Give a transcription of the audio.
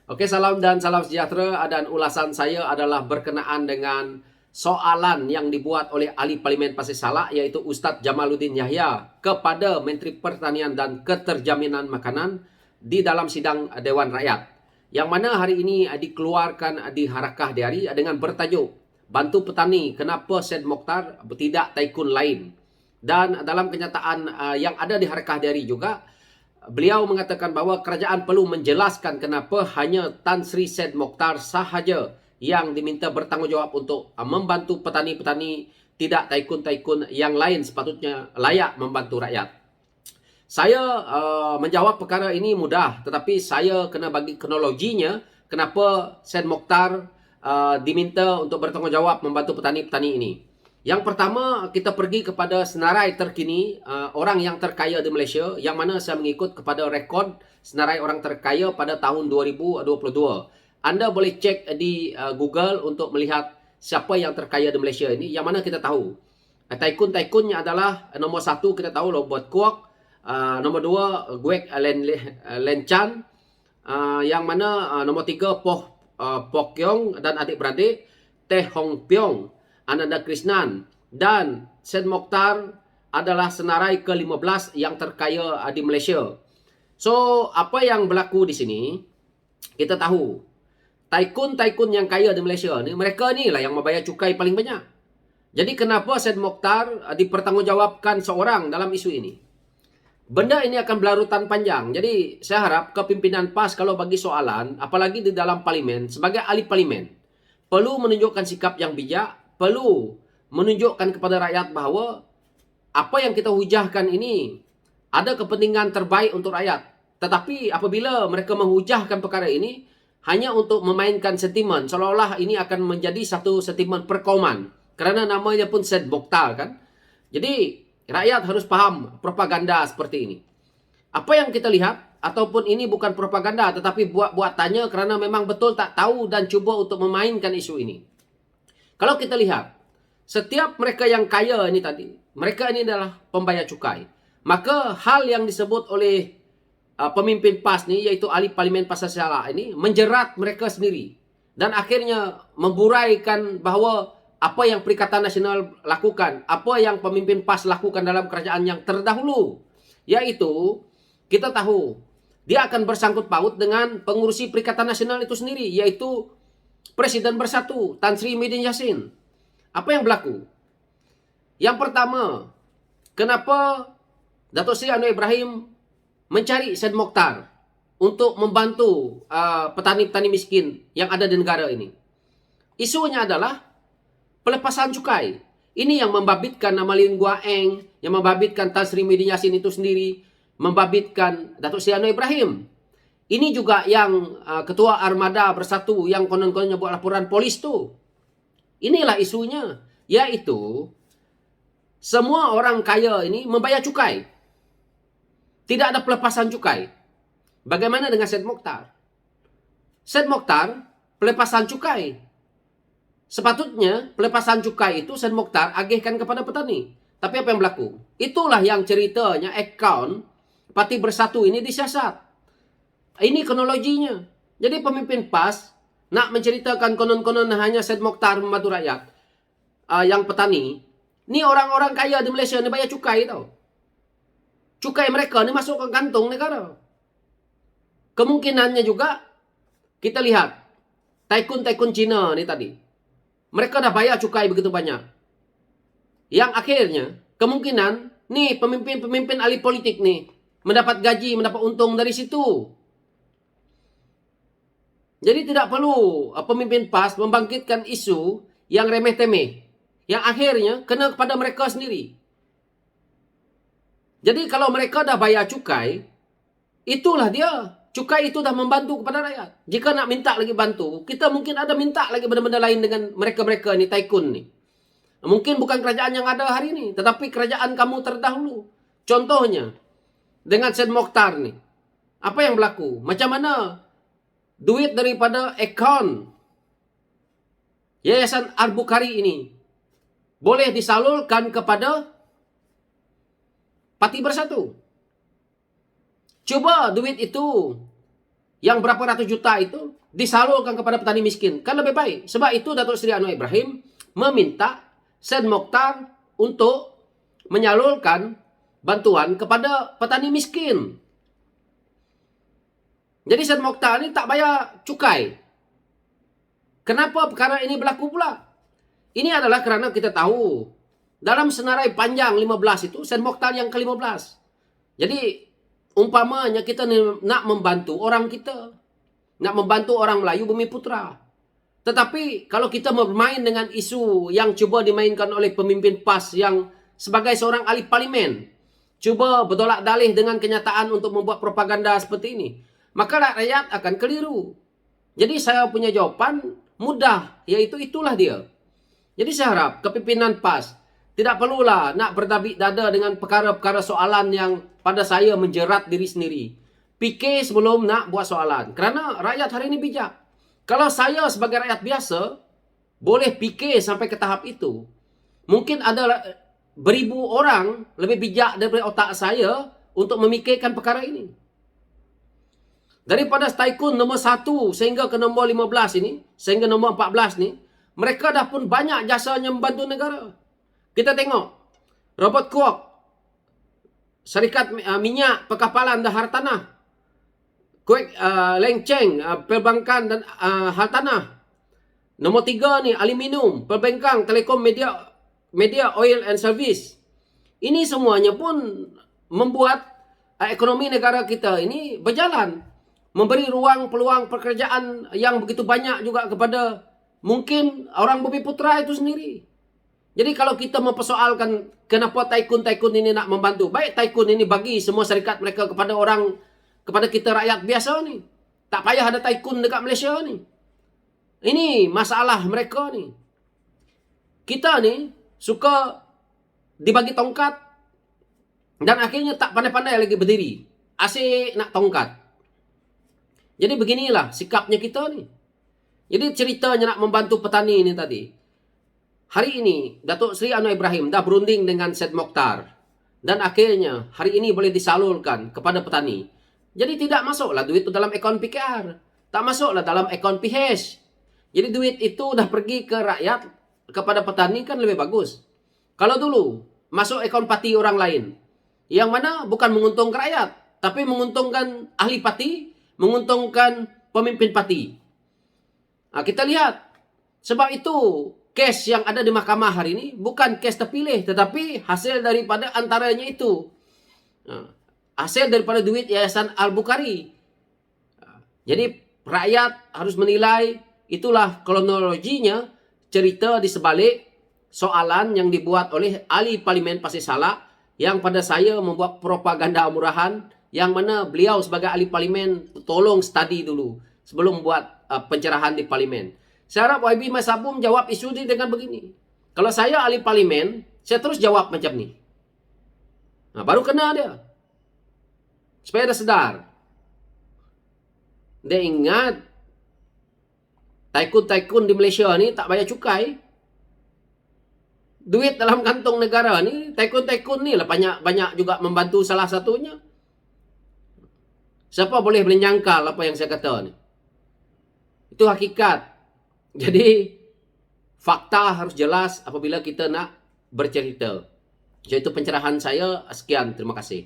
Oke, salam dan salam sejahtera. Dan ulasan saya adalah berkenaan dengan soalan yang dibuat oleh ahli Parlimen Pasir Salak, yaitu Ustaz Jamaluddin Yahya kepada Menteri Pertanian dan Keterjaminan Makanan di dalam sidang Dewan Rakyat. Yang mana hari ini dikeluarkan di Harakah Diari dengan bertajuk Bantu Petani, Kenapa Syed Mokhtar Tidak Taikun Lain. Dan dalam kenyataan yang ada di Harakah Diari juga, beliau mengatakan bahawa kerajaan perlu menjelaskan kenapa hanya Tan Sri Syed Mokhtar sahaja yang diminta bertanggungjawab untuk membantu petani-petani, tidak taikun-taikun yang lain sepatutnya layak membantu rakyat. Saya menjawab perkara ini mudah, tetapi saya kena bagi kronologinya kenapa Syed Mokhtar diminta untuk bertanggungjawab membantu petani-petani ini. Yang pertama, kita pergi kepada senarai terkini orang yang terkaya di Malaysia, yang mana saya mengikut kepada rekod senarai orang terkaya pada tahun 2022. Anda boleh cek di Google untuk melihat siapa yang terkaya di Malaysia ini, yang mana kita tahu. Taikun-taikunnya adalah nombor satu kita tahu Robert Kwok, nombor dua Gwek Len Chan, yang mana nombor tiga Pok Kyong dan adik-beradik, Teh Hong Pyong, Ananda Krishnan, dan Syed Mokhtar adalah senarai ke-15 yang terkaya di Malaysia. So, apa yang berlaku di sini? Kita tahu, taikun-taikun yang kaya di Malaysia ni, mereka ni lah yang membayar cukai paling banyak. Jadi kenapa Syed Mokhtar dipertanggungjawabkan seorang dalam isu ini? Benda ini akan berlarutan panjang. Jadi saya harap kepimpinan PAS kalau bagi soalan, apalagi di dalam parlimen, sebagai ahli parlimen, perlu menunjukkan sikap yang bijak, perlu menunjukkan kepada rakyat bahawa apa yang kita hujahkan ini ada kepentingan terbaik untuk rakyat. Tetapi apabila mereka menghujahkan perkara ini hanya untuk memainkan sentimen, seolah-olah ini akan menjadi satu sentimen perkauman. Kerana namanya pun Syed Mokhtar kan. Jadi rakyat harus faham propaganda seperti ini. Apa yang kita lihat, ataupun ini bukan propaganda tetapi buat-buatannya kerana memang betul tak tahu dan cuba untuk memainkan isu ini. Kalau kita lihat, setiap mereka yang kaya ini tadi, mereka ini adalah pembayar cukai. Maka hal yang disebut oleh pemimpin PAS ni, iaitu ahli Parlimen Pasir Salak ini, menjerat mereka sendiri. Dan akhirnya memburaikan bahawa apa yang Perikatan Nasional lakukan, apa yang pemimpin PAS lakukan dalam kerajaan yang terdahulu, iaitu kita tahu dia akan bersangkut paut dengan pengurusi Perikatan Nasional itu sendiri, iaitu Presiden Bersatu Tan Sri Muhyiddin Yassin. Apa yang berlaku? Yang pertama, kenapa Datuk Seri Anwar Ibrahim mencari Syed Mokhtar untuk membantu petani-petani miskin yang ada di negara ini? Isunya adalah pelepasan cukai. Ini yang membabitkan nama Lin Gua Eng, yang membabitkan Tan Sri Muhyiddin Yassin itu sendiri, membabitkan Datuk Seri Anwar Ibrahim. Ini juga yang Ketua Armada Bersatu yang konon-kononnya buat laporan polis tu. Inilah isunya, yaitu semua orang kaya ini membayar cukai. Tidak ada pelepasan cukai. Bagaimana dengan Syed Mokhtar? Syed Mokhtar pelepasan cukai. Sepatutnya pelepasan cukai itu Syed Mokhtar agihkan kepada petani. Tapi apa yang berlaku? Itulah yang ceritanya akaun Parti Bersatu ini disiasat. Ini kronologinya. Jadi pemimpin PAS nak menceritakan konon-konon hanya Syed Mokhtar membantu rakyat yang petani. Ni orang-orang kaya di Malaysia ni bayar cukai tau. Cukai mereka ni masuk ke kantong negara. Kemungkinannya juga kita lihat taikun-taikun Cina ni tadi. Mereka dah bayar cukai begitu banyak. Yang akhirnya kemungkinan ni pemimpin-pemimpin ahli politik ni mendapat gaji, mendapat untung dari situ. Jadi tidak perlu pemimpin PAS membangkitkan isu yang remeh-temeh, yang akhirnya kena kepada mereka sendiri. Jadi kalau mereka dah bayar cukai, itulah dia. Cukai itu dah membantu kepada rakyat. Jika nak minta lagi bantu, kita mungkin ada minta lagi benda-benda lain dengan mereka-mereka ni, taikun ni. Mungkin bukan kerajaan yang ada hari ini, tetapi kerajaan kamu terdahulu. Contohnya, dengan Syed Mokhtar ni. Apa yang berlaku? Macam mana duit daripada akaun Yayasan Al-Bukhari ini boleh disalurkan kepada Parti Bersatu? Cuba duit itu, yang berapa ratus juta itu, disalurkan kepada petani miskin. Kan lebih baik. Sebab itu Datuk Seri Anwar Ibrahim meminta Sen Mokhtar untuk menyalurkan bantuan kepada petani miskin. Jadi Sen Mokhtar ini tak bayar cukai. Kenapa perkara ini berlaku pula? Ini adalah kerana kita tahu dalam senarai panjang 15 itu Sen Mokhtar yang ke-15. Jadi umpamanya kita nak membantu orang kita, nak membantu orang Melayu Bumi Putra. Tetapi kalau kita bermain dengan isu yang cuba dimainkan oleh pemimpin PAS yang sebagai seorang ahli parlimen, cuba bertolak dalih dengan kenyataan untuk membuat propaganda seperti ini, maka rakyat akan keliru. Jadi saya punya jawaban mudah, iaitu itulah dia. Jadi saya harap kepimpinan PAS tidak perlulah nak bertabik dada dengan perkara-perkara soalan yang pada saya menjerat diri sendiri. Fikir sebelum nak buat soalan. Kerana rakyat hari ini bijak. Kalau saya sebagai rakyat biasa boleh fikir sampai ke tahap itu, mungkin ada beribu orang lebih bijak daripada otak saya untuk memikirkan perkara ini. Daripada tycoon nombor 1 sehingga ke nombor 15 ini, sehingga nombor 14 ni, mereka dah pun banyak jasanya membantu negara. Kita tengok Robert Kwok, syarikat minyak, perkapalan dan hartanah. Kwek Leng Cheng, perbankan dan hartanah. Nombor 3 ni aluminium, perbankan, telekom, media, oil and service. Ini semuanya pun membuat ekonomi negara kita ini berjalan. Memberi ruang peluang pekerjaan yang begitu banyak juga kepada mungkin orang Bumi Putra itu sendiri. Jadi kalau kita mempersoalkan kenapa tycoon-tycoon ini nak membantu, baik tycoon ini bagi semua syarikat mereka kepada orang, kepada kita rakyat biasa ni. Tak payah ada tycoon dekat Malaysia ni. Ini masalah mereka ni. Kita ni suka dibagi tongkat dan akhirnya tak pandai-pandai lagi berdiri. Asyik nak tongkat. Jadi beginilah sikapnya kita ni. Jadi ceritanya nak membantu petani ni tadi. Hari ini Datuk Seri Anwar Ibrahim dah berunding dengan Sen Mokhtar. Dan akhirnya hari ini boleh disalurkan kepada petani. Jadi tidak masuklah duit itu dalam akaun PKR. Tak masuklah dalam akaun PH. Jadi duit itu dah pergi ke rakyat, kepada petani kan lebih bagus. Kalau dulu masuk akaun parti orang lain, yang mana bukan menguntungkan rakyat, tapi menguntungkan ahli parti, menguntungkan pemimpin parti. Nah, kita lihat. Sebab itu, kes yang ada di mahkamah hari ini bukan kes terpilih, tetapi hasil daripada antaranya itu. Hasil daripada duit Yayasan Al-Bukhari. Jadi, rakyat harus menilai, itulah kronologinya, cerita di sebalik soalan yang dibuat oleh ahli parlimen Pasir Salak, yang pada saya membuat propaganda murahan, yang mana beliau sebagai ahli parlimen tolong study dulu sebelum buat pencerahan di parlimen. Saya harap YB Masabum jawab isu ini dengan begini. Kalau saya ahli parlimen, saya terus jawab macam ni. Nah, baru kena dia. Supaya dia sedar. Dia ingat tycoon-tycoon di Malaysia ni tak bayar cukai. Duit dalam kantong negara ni, tycoon-tycoon ni lah banyak juga membantu salah satunya. Siapa boleh menyangkal apa yang saya kata ni? Itu hakikat. Jadi, fakta harus jelas apabila kita nak bercerita. Jadi itu pencerahan saya. Sekian, terima kasih.